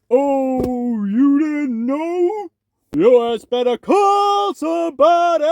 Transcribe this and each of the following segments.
Oh, you didn't know? You had better call somebody!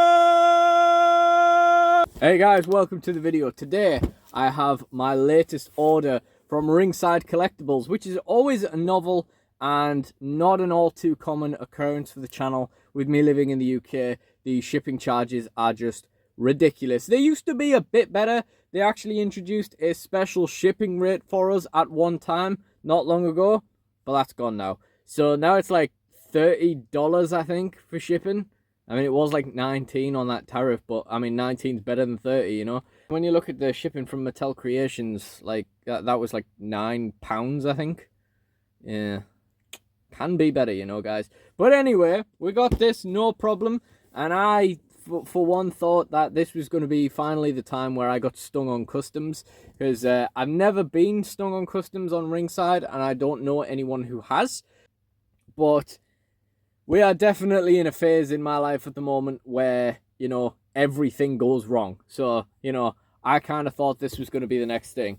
Hey guys, welcome to the video. Today I have my latest order from Ringside Collectibles, which is always a novel and not an all too common occurrence for the channel. With me living in the UK, the shipping charges are just ridiculous. They used to be a bit better. They actually introduced a special shipping rate for us at one time, not long ago, but that's gone now. So now it's like $30, I think, for shipping. I mean, it was like 19 on that tariff, but I mean, 19's better than 30, you know? When you look at the shipping from Mattel Creations, like, that was like £9, I think. Yeah, can be better, you know, guys. But anyway, we got this, no problem. And I, for one, thought that this was going to be finally the time where I got stung on customs. Because I've never been stung on customs on Ringside, and I don't know anyone who has. But we are definitely in a phase in my life at the moment where, you know, everything goes wrong. So, you know, I kind of thought this was going to be the next thing.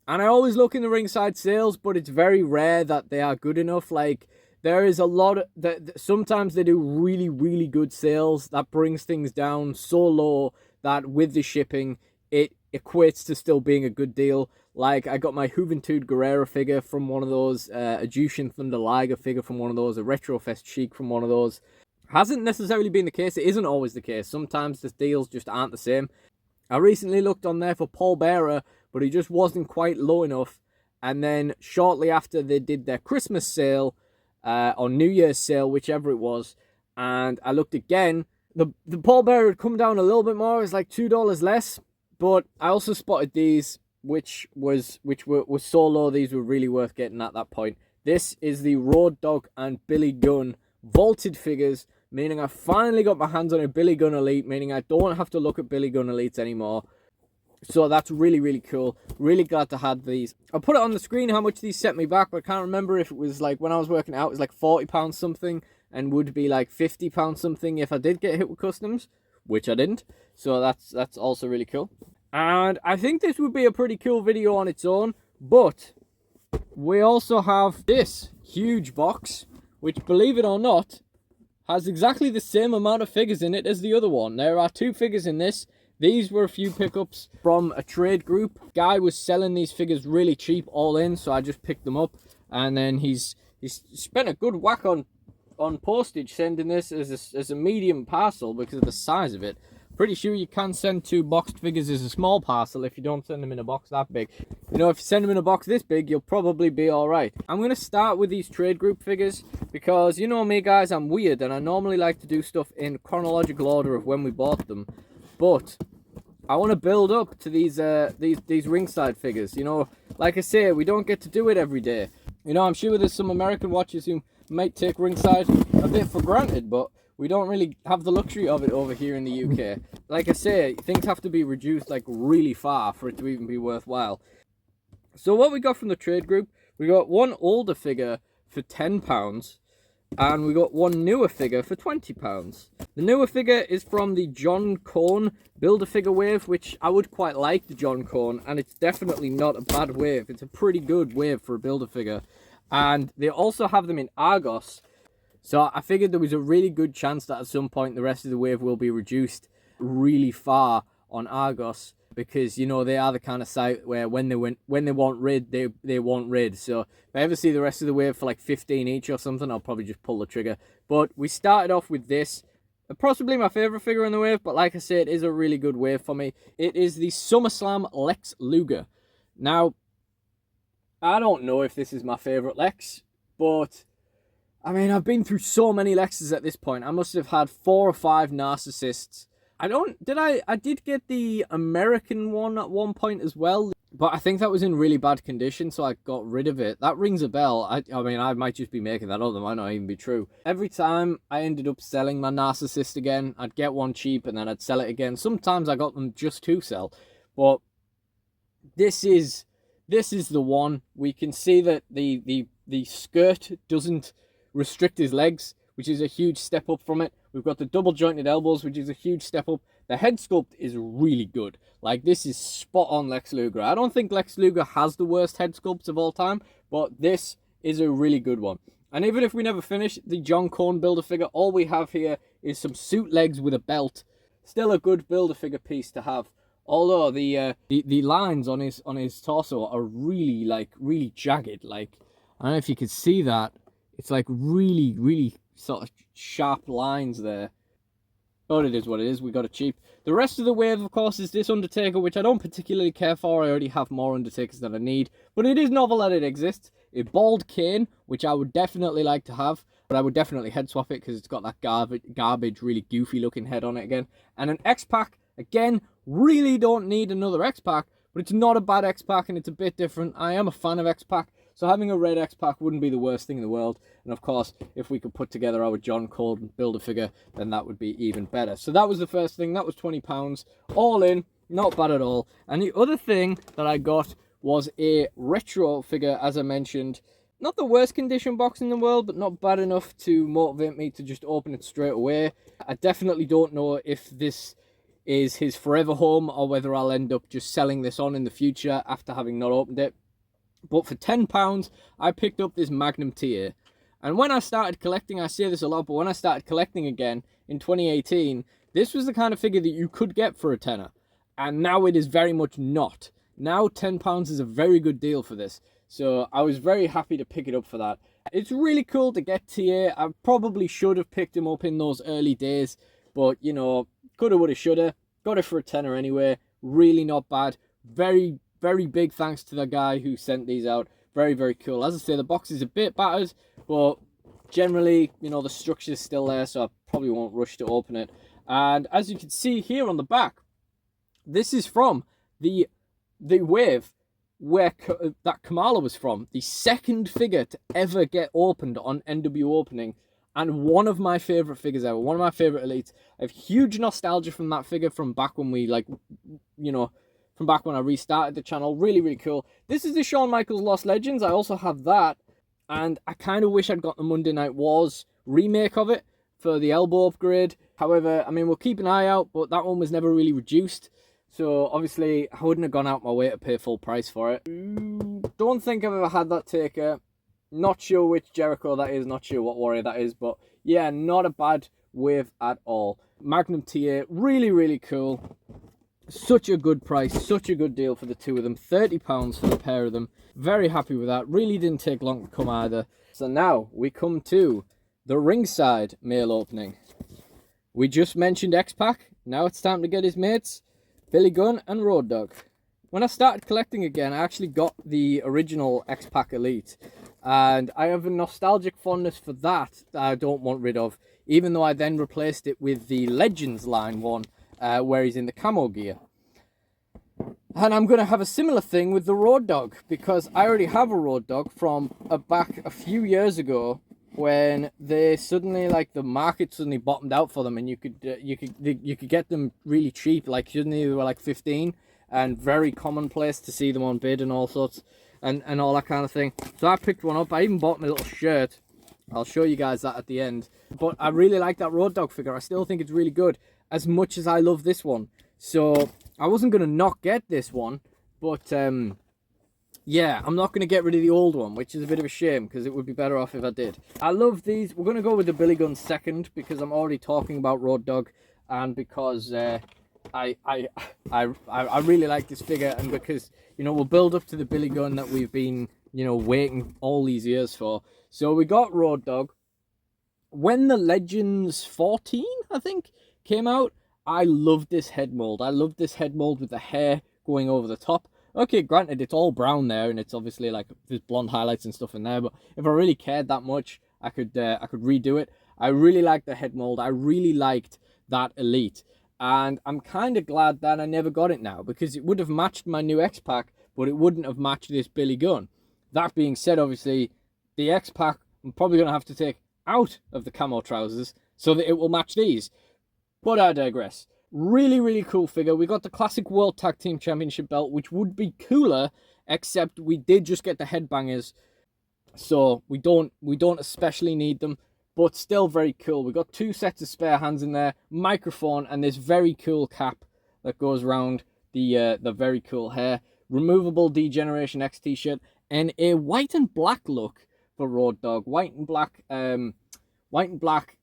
And I always look in the Ringside sales, but it's very rare that they are good enough. Like, there is a lot of that. Sometimes they do really, really good sales that brings things down so low that with the shipping, it equates to still being a good deal. Like, I got my Juventud Guerrera figure from one of those, a Jushin Thunder Liger figure from one of those, a Retrofest Sheik from one of those. Hasn't necessarily been the case. It isn't always the case. Sometimes the deals just aren't the same. I recently looked on there for Paul Bearer, but he just wasn't quite low enough. And then shortly after, they did their Christmas sale, or New Year's sale, whichever it was, and I looked again. The Paul Bearer had come down a little bit more. It was like $2 less. But I also spotted these, which were so low, these were really worth getting at that point. This is the Road Dogg and Billy Gunn vaulted figures, meaning I finally got my hands on a Billy Gunn Elite, meaning I don't have to look at Billy Gunn Elites anymore. So that's really, really cool. Really glad to have these. I'll put it on the screen how much these set me back, but I can't remember if it was like, when I was working out, it was like £40 something, and would be like £50 something if I did get hit with customs, which I didn't. So that's also really cool. And I think this would be a pretty cool video on its own, but we also have this huge box, which, believe it or not, has exactly the same amount of figures in it as the other one. There are 2 figures in this. These were a few pickups from a trade group. Guy was selling these figures really cheap all in, so I just picked them up. And then he's spent a good whack on postage sending this as a medium parcel because of the size of it. Pretty sure you can send 2 boxed figures as a small parcel if you don't send them in a box that big. You know, if you send them in a box this big, you'll probably be alright. I'm going to start with these trade group figures because, you know me guys, I'm weird and I normally like to do stuff in chronological order of when we bought them. But I want to build up to these Ringside figures. You know, like I say, we don't get to do it every day. You know, I'm sure there's some American watchers who might take Ringside a bit for granted, but we don't really have the luxury of it over here in the UK. Like I say, things have to be reduced like really far for it to even be worthwhile. So what we got from the trade group, we got one older figure for £10, and we got one newer figure for £20. The newer figure is from the John Cone Build-A-Figure wave, which I would quite like the John Cone, and it's definitely not a bad wave. It's a pretty good wave for a Build-A-Figure. And they also have them in Argos. So I figured there was a really good chance that at some point the rest of the wave will be reduced really far on Argos, because, you know, they are the kind of site where when they want rid, they want rid. So if I ever see the rest of the wave for like 15 each or something, I'll probably just pull the trigger. But we started off with this, possibly my favorite figure in the wave, but like I say, it is a really good wave for me. It is the SummerSlam Lex Luger. Now, I don't know if this is my favorite Lex, but I mean, I've been through so many Lexes at this point. I must have had 4 or 5 narcissists. I did get the American one at one point as well, but I think that was in really bad condition, so I got rid of it. That rings a bell. I mean, I might just be making that up. That might not even be true. Every time I ended up selling my narcissist again, I'd get one cheap and then I'd sell it again. Sometimes I got them just to sell, but this is the one. We can see that the skirt doesn't restrict his legs, which is a huge step up from it. We've got the double jointed elbows, which is a huge step up. The head sculpt is really good. Like, this is spot on Lex Luger. I don't think Lex Luger has the worst head sculpts of all time, but this is a really good one. And even if we never finish the John Cone Build-A-Figure, all we have here is some suit legs with a belt. Still a good Build-A-Figure piece to have. Although the lines on his torso are really, like, really jagged. Like, I don't know if you could see that. It's like really, really sort of sharp lines there. But it is what it is. We got it cheap. The rest of the wave, of course, is this Undertaker, which I don't particularly care for. I already have more Undertakers than I need. But it is novel that it exists. A bald cane, which I would definitely like to have. But I would definitely head swap it because it's got that garbage, really goofy looking head on it again. And an X-Pack. Again, really don't need another X-Pack. But it's not a bad X-Pack and it's a bit different. I am a fan of X-Pack. So having a red X-Pack wouldn't be the worst thing in the world. And of course, if we could put together our John Cone Build-A-Figure, then that would be even better. So that was the first thing. That was £20. All in. Not bad at all. And the other thing that I got was a retro figure, as I mentioned. Not the worst condition box in the world, but not bad enough to motivate me to just open it straight away. I definitely don't know if this is his forever home or whether I'll end up just selling this on in the future after having not opened it. But for £10, I picked up this Magnum TA. And when I started collecting, I say this a lot, but when I started collecting again in 2018, this was the kind of figure that you could get for a tenner. And now it is very much not. Now £10 is a very good deal for this. So I was very happy to pick it up for that. It's really cool to get TA. I probably should have picked him up in those early days. But, you know, coulda, woulda, shoulda. Got it for a tenner anyway. Really not bad. Very big thanks to the guy who sent these out. Very, very cool. As I say, the box is a bit battered, but generally, you know, the structure's still there, so I probably won't rush to open it. And as you can see here on the back, this is from the wave where that Kamala was from. The second figure to ever get opened on NW Opening, and one of my favourite figures ever. One of my favourite elites. I have huge nostalgia from that figure from back when we, like, you know, from back when I restarted the channel. Really, really cool. This is the Shawn Michaels Lost Legends. I also have that. And I kind of wish I'd got the Monday Night Wars remake of it for the elbow upgrade. However, I mean, we'll keep an eye out, but that one was never really reduced. So, obviously, I wouldn't have gone out my way to pay full price for it. Don't think I've ever had that Taker. Not sure which Jericho that is. Not sure what Warrior that is. But, yeah, not a bad wave at all. Magnum TA, really, really cool. Such a good price, such a good deal for the two of them. £30 for the pair of them. Very happy with that. Really didn't take long to come either. So now we come to the Ringside mail opening. We just mentioned X-Pac. Now it's time to get his mates, Billy Gunn and Road Dogg. When I started collecting again, I actually got the original X-Pac Elite. And I have a nostalgic fondness for that I don't want rid of. Even though I then replaced it with the Legends line one. Where he's in the camo gear. And I'm going to have a similar thing with the Road Dogg, because I already have a Road Dogg from back a few years ago when they suddenly, like, the market suddenly bottomed out for them, and you could get them really cheap. Like, suddenly they were like 15, and very commonplace to see them on bid and all sorts, and all that kind of thing. So I picked one up. I even bought my little shirt. I'll show you guys that at the end. But I really like that Road Dogg figure. I still think it's really good, as much as I love this one. So I wasn't going to not get this one, but yeah, I'm not going to get rid of the old one, which is a bit of a shame, because it would be better off if I did. I love these. We're going to go with the Billy Gunn second, because I'm already talking about Road Dogg, and because I really like this figure, and because, you know, we'll build up to the Billy Gunn that we've been, you know, waiting all these years for. So we got Road Dogg. When the Legends 14, I think, came out, I loved this head mold. I loved this head mold with the hair going over the top. Okay, granted, it's all brown there, and it's obviously like there's blonde highlights and stuff in there. But if I really cared that much, I could redo it. I really liked the head mold. I really liked that Elite, and I'm kind of glad that I never got it now, because it would have matched my new X-Pac, but it wouldn't have matched this Billy Gunn. That being said, obviously, the X-Pac I'm probably going to have to take out of the camo trousers so that it will match these. But I digress. Really, really cool figure. We got the classic World Tag Team Championship belt, which would be cooler, except we did just get the headbangers, so we don't especially need them, but still very cool. We got two sets of spare hands in there, microphone, and this very cool cap that goes around the very cool hair. Removable D-Generation X t-shirt, and a white and black look, super Road Dogg. White and black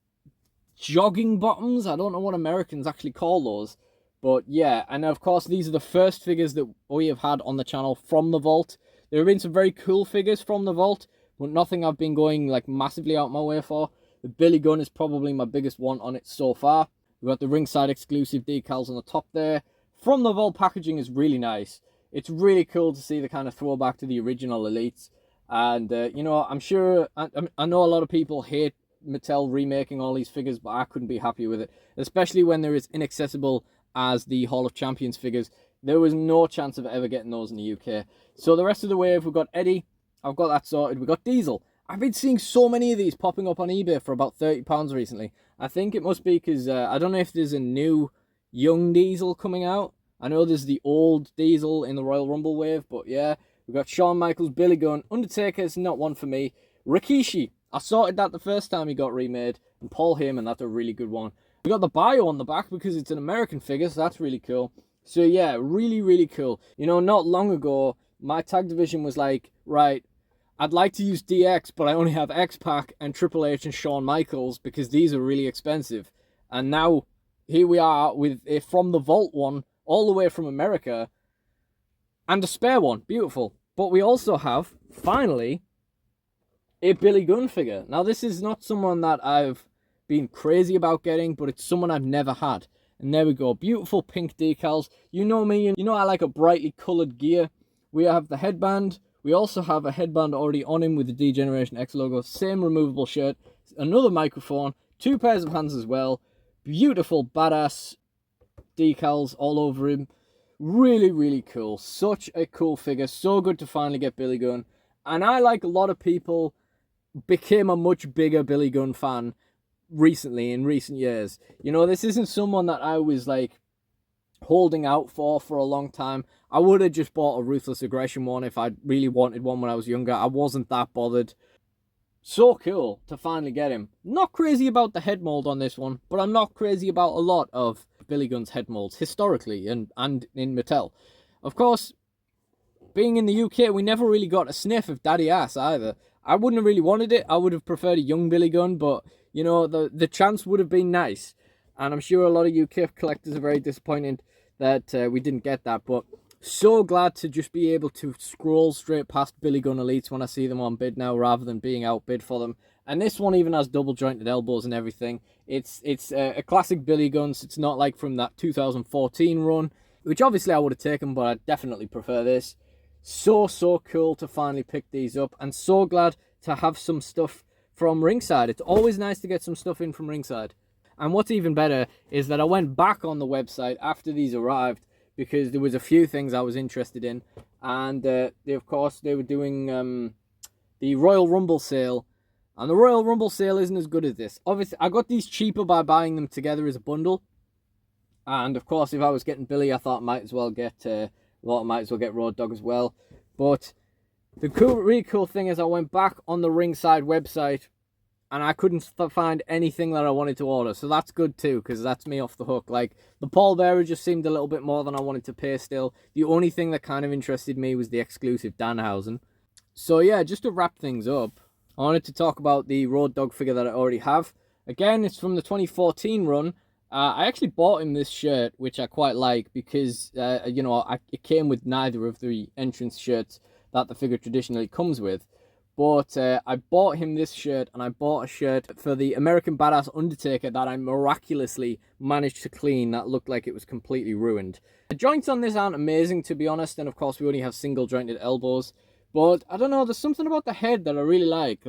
jogging bottoms. I don't know what Americans actually call those. But yeah, and of course these are the first figures that we have had on the channel from the vault. There have been some very cool figures from the vault, but nothing I've been going like massively out my way for. The Billy Gunn is probably my biggest one on it so far. We've got the Ringside exclusive decals on the top there. From the vault packaging is really nice. It's really cool to see the kind of throwback to the original Elites. And, you know, I'm sure, I know a lot of people hate Mattel remaking all these figures, but I couldn't be happier with it. Especially when they're as inaccessible as the Hall of Champions figures. There was no chance of ever getting those in the UK. So the rest of the wave, we've got Eddie. I've got that sorted. We've got Diesel. I've been seeing so many of these popping up on eBay for about £30 recently. I think it must be because, I don't know if there's a new young Diesel coming out. I know there's the old Diesel in the Royal Rumble wave, but yeah. We've got Shawn Michaels, Billy Gunn. Undertaker is not one for me. Rikishi, I sorted that the first time he got remade. And Paul Heyman, that's a really good one. We got the bio on the back because it's an American figure, so that's really cool. So yeah, really, really cool. You know, not long ago, my tag division was like, right, I'd like to use DX, but I only have X-Pac and Triple H and Shawn Michaels because these are really expensive. And now, here we are with a From the Vault one, all the way from America, and a spare one. Beautiful. But we also have, finally, a Billy Gunn figure. Now, this is not someone that I've been crazy about getting, but it's someone I've never had. And there we go. Beautiful pink decals. You know me, and you know I like a brightly coloured gear. We have the headband. We also have a headband already on him with the D-Generation X logo. Same removable shirt. Another microphone. 2 pairs of hands as well. Beautiful, badass decals all over him. Really, really cool. Such a cool figure. So good to finally get Billy Gunn. And I, like a lot of people, became a much bigger Billy Gunn fan recently, in recent years. You know, this isn't someone that I was, like, holding out for a long time. I would have just bought a Ruthless Aggression one if I really wanted one when I was younger. I wasn't that bothered. So cool to finally get him. Not crazy about the head mold on this one, but I'm not crazy about a lot of Billy Gunn's head molds historically and in Mattel. Of course, being in the UK, we never really got a sniff of Daddy Ass either. I wouldn't have really wanted it. I would have preferred a young Billy Gunn, but, you know, the chance would have been nice. And I'm sure a lot of UK collectors are very disappointed that we didn't get that. But so glad to just be able to scroll straight past Billy Gunn Elites when I see them on bid now, rather than being outbid for them. And this one even has double jointed elbows and everything. It's a classic Billy Gunn, so it's not like from that 2014 run, which obviously I would have taken, but I definitely prefer this. So cool to finally pick these up, and so glad to have some stuff from Ringside. It's always nice to get some stuff in from Ringside. And what's even better is that I went back on the website after these arrived, because there was a few things I was interested in, and of course they were doing the Royal Rumble sale, and the Royal Rumble sale isn't as good as this. Obviously, I got these cheaper by buying them together as a bundle, and of course, if I was getting Billy, I thought I might as well get Road Dogg as well. But the really cool thing is I went back on the Ringside website, and I couldn't find anything that I wanted to order. So that's good too, because that's me off the hook. Like, the Paul Bearer just seemed a little bit more than I wanted to pay still. The only thing that kind of interested me was the exclusive Danhausen. So yeah, just to wrap things up, I wanted to talk about the Road Dogg figure that I already have. Again, it's from the 2014 run. I actually bought him this shirt, which I quite like, because, you know, it came with neither of the entrance shirts that the figure traditionally comes with. But I bought him this shirt, and I bought a shirt for the American Badass Undertaker that I miraculously managed to clean that looked like it was completely ruined. The joints on this aren't amazing, to be honest, and of course we only have single jointed elbows. But I don't know, there's something about the head that I really like.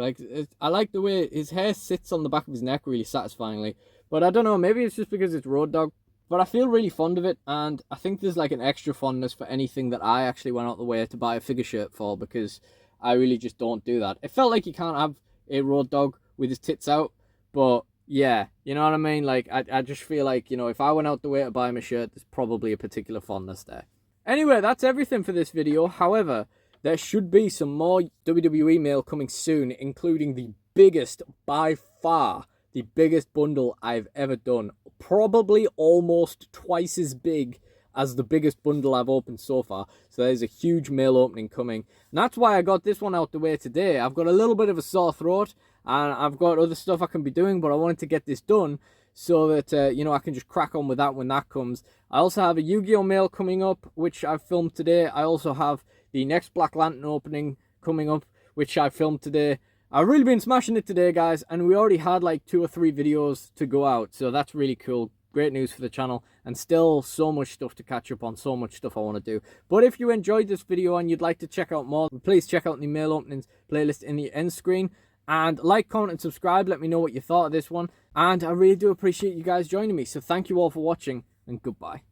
I like the way his hair sits on the back of his neck really satisfyingly. But I don't know, maybe it's just because it's Road Dogg. But I feel really fond of it, and I think there's like an extra fondness for anything that I actually went out the way to buy a figure shirt for, because I really just don't do that. It felt like you can't have a Road Dogg with his tits out, but yeah, you know what I mean? Like, I just feel like, you know, if I went out the way to buy him a shirt, there's probably a particular fondness there. Anyway, that's everything for this video. However, there should be some more WWE mail coming soon, including the biggest, by far, the biggest bundle I've ever done. Probably almost twice as big as the biggest bundle I've opened so far. So there's a huge mail opening coming. And that's why I got this one out the way today. I've got a little bit of a sore throat, and I've got other stuff I can be doing, but I wanted to get this done so that, you know, I can just crack on with that when that comes. I also have a Yu-Gi-Oh! Mail coming up, which I've filmed today. I also have the next Black Lantern opening coming up, which I filmed today. I've really been smashing it today, guys, and we already had like 2 or 3 videos to go out, so that's really cool. Great news for the channel, and still so much stuff to catch up on, so much stuff I want to do. But if you enjoyed this video and you'd like to check out more, please check out the mail openings playlist in the end screen. And like, comment, and subscribe. Let me know what you thought of this one. And I really do appreciate you guys joining me. So thank you all for watching, and goodbye.